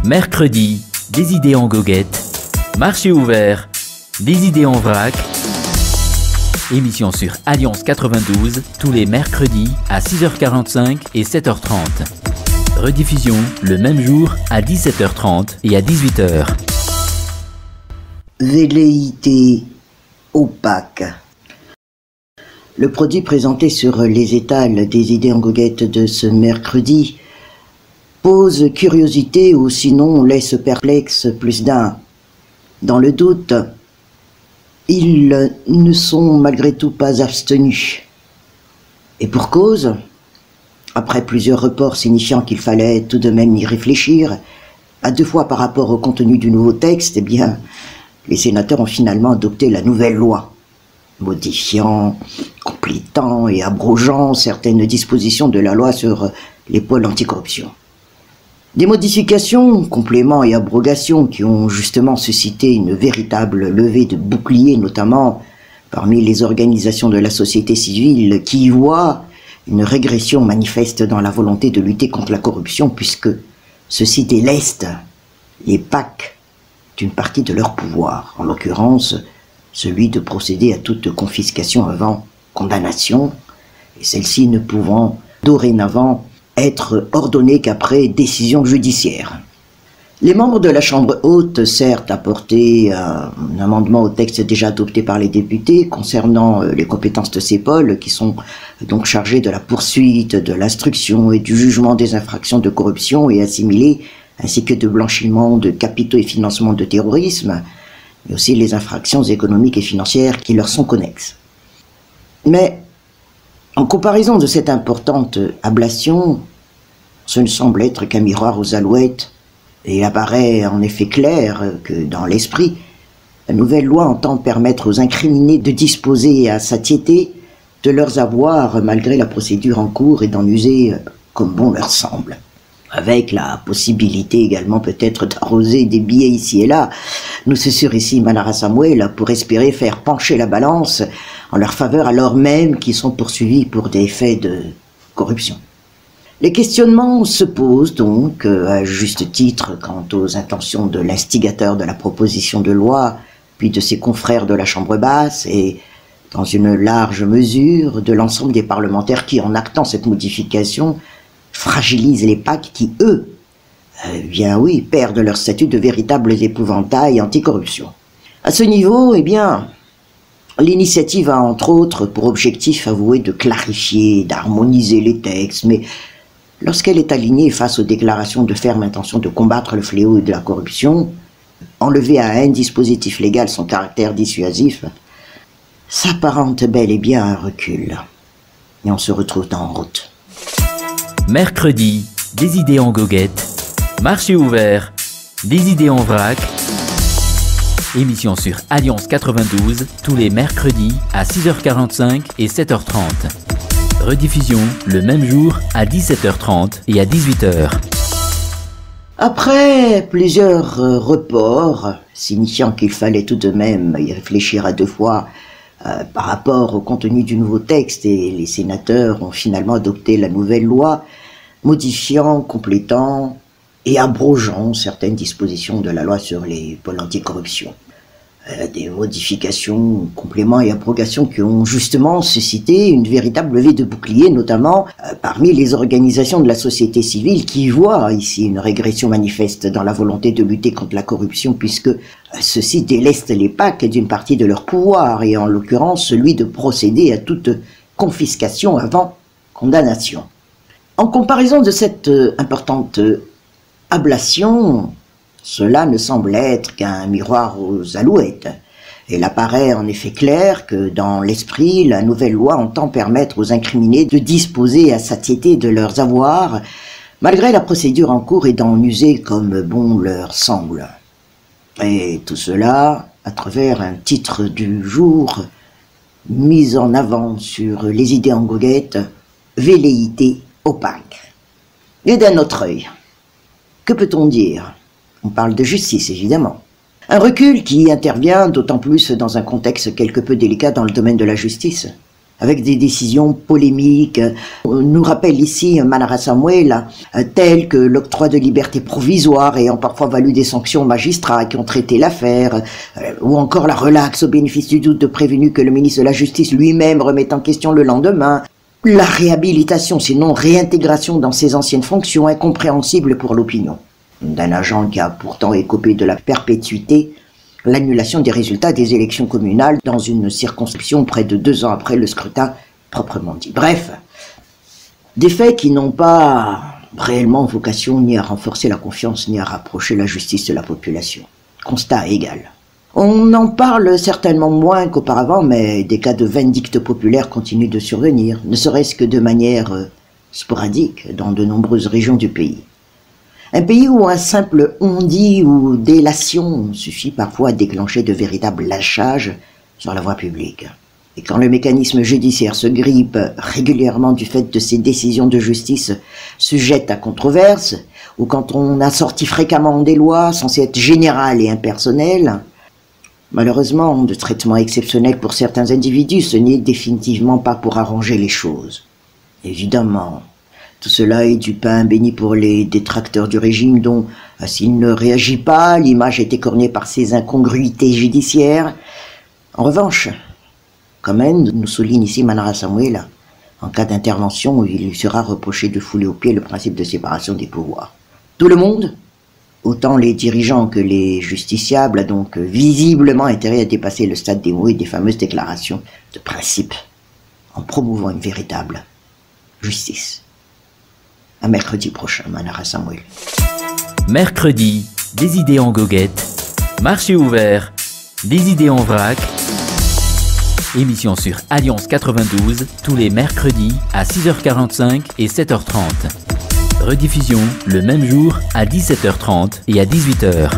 Mercredi, des idées en goguette. Marché ouvert, des idées en vrac. Émission sur Alliance 92, tous les mercredis à 6h45 et 7h30. Rediffusion le même jour à 17h30 et à 18h. Velléité opaque. Le produit présenté sur les étals des idées en goguette de ce mercredi pose curiosité ou sinon laisse perplexe plus d'un. Dans le doute, ils ne sont malgré tout pas abstenus. Et pour cause, après plusieurs reports signifiant qu'il fallait tout de même y réfléchir, à deux fois par rapport au contenu du nouveau texte, eh bien, les sénateurs ont finalement adopté la nouvelle loi, modifiant, complétant et abrogeant certaines dispositions de la loi sur les pôles anticorruption. Des modifications, compléments et abrogations qui ont justement suscité une véritable levée de boucliers, notamment parmi les organisations de la société civile qui y voient une régression manifeste dans la volonté de lutter contre la corruption puisque ceux-ci délestent les PAC d'une partie de leur pouvoir, en l'occurrence celui de procéder à toute confiscation avant condamnation, et celle-ci ne pouvant dorénavant être ordonnée qu'après décision judiciaire. Les membres de la Chambre haute, certes, apporté un amendement au texte déjà adopté par les députés concernant les compétences de ces pôles, qui sont donc chargés de la poursuite, de l'instruction et du jugement des infractions de corruption et assimilées, ainsi que de blanchiment de capitaux et financement de terrorisme, mais aussi les infractions économiques et financières qui leur sont connexes. Mais, en comparaison de cette importante ablation, ce ne semble être qu'un miroir aux alouettes, et il apparaît en effet clair que, dans l'esprit, la nouvelle loi entend permettre aux incriminés de disposer à satiété de leurs avoirs malgré la procédure en cours et d'en user comme bon leur semble. Avec la possibilité également peut-être d'arroser des billets ici et là, nous susurre ici Manara Samuel pour espérer faire pencher la balance en leur faveur alors même qu'ils sont poursuivis pour des faits de corruption. Les questionnements se posent donc à juste titre quant aux intentions de l'instigateur de la proposition de loi, puis de ses confrères de la Chambre basse et, dans une large mesure, de l'ensemble des parlementaires qui, en actant cette modification, fragilisent les PAC qui, eux, bien oui, perdent leur statut de véritables épouvantails anticorruption. À ce niveau, eh bien, l'initiative a entre autres pour objectif avoué de clarifier, d'harmoniser les textes, mais lorsqu'elle est alignée face aux déclarations de ferme intention de combattre le fléau de la corruption, enlever à un dispositif légal son caractère dissuasif, s'apparente bel et bien à un recul. Et on se retrouve en route. Mercredi, des idées en goguette. Marché ouvert, des idées en vrac. Émission sur Alliance 92, tous les mercredis à 6h45 et 7h30. Rediffusion le même jour à 17h30 et à 18h. Après plusieurs reports, signifiant qu'il fallait tout de même y réfléchir à deux fois par rapport au contenu du nouveau texte, et les sénateurs ont finalement adopté la nouvelle loi, modifiant, complétant et abrogeant certaines dispositions de la loi sur les pôles anticorruption. Des modifications, compléments et abrogations qui ont justement suscité une véritable levée de boucliers, notamment parmi les organisations de la société civile qui voient ici une régression manifeste dans la volonté de lutter contre la corruption puisque ceux-ci délestent les PAC d'une partie de leur pouvoir et en l'occurrence celui de procéder à toute confiscation avant condamnation. En comparaison de cette importante ablation, cela ne semble être qu'un miroir aux alouettes. Il apparaît en effet clair que, dans l'esprit, la nouvelle loi entend permettre aux incriminés de disposer à satiété de leurs avoirs, malgré la procédure en cours et d'en user comme bon leur semble. Et tout cela à travers un titre du jour mis en avant sur les idées en goguette, velléité opaque. Et d'un autre œil, que peut-on dire ? On parle de justice, évidemment. Un recul qui intervient d'autant plus dans un contexte quelque peu délicat dans le domaine de la justice. avec des décisions polémiques. On nous rappelle ici Manara Samuel, tel que l'octroi de liberté provisoire ayant parfois valu des sanctions aux magistrats qui ont traité l'affaire, ou encore la relaxe au bénéfice du doute de prévenu que le ministre de la Justice lui-même remet en question le lendemain. La réhabilitation, sinon réintégration dans ses anciennes fonctions, incompréhensible pour l'opinion. D'un agent qui a pourtant écopé de la perpétuité, l'annulation des résultats des élections communales dans une circonscription près de 2 ans après le scrutin proprement dit. Bref, des faits qui n'ont pas réellement vocation ni à renforcer la confiance ni à rapprocher la justice de la population. Constat égal. On en parle certainement moins qu'auparavant, mais des cas de vindicte populaire continuent de survenir, ne serait-ce que de manière sporadique dans de nombreuses régions du pays. Un pays où un simple on-dit ou délation suffit parfois à déclencher de véritables lâchages sur la voie publique. Et quand le mécanisme judiciaire se grippe régulièrement du fait de ses décisions de justice sujettes à controverse, ou quand on assortit fréquemment des lois censées être générales et impersonnelles, malheureusement, de traitements exceptionnels pour certains individus, ce n'est définitivement pas pour arranger les choses. Évidemment, tout cela est du pain béni pour les détracteurs du régime dont, s'il ne réagit pas, l'image est écornée par ses incongruités judiciaires. En revanche, quand même, nous souligne ici Manara Samuel, en cas d'intervention, il lui sera reproché de fouler aux pieds le principe de séparation des pouvoirs. Tout le monde, autant les dirigeants que les justiciables, a donc visiblement intérêt à dépasser le stade des mots et des fameuses déclarations de principe, en promouvant une véritable justice. À mercredi prochain, Manara Samuel. Mercredi, des idées en goguette. Marché ouvert, des idées en vrac. Émission sur Alliance 92, tous les mercredis à 6h45 et 7h30. Rediffusion le même jour à 17h30 et à 18h.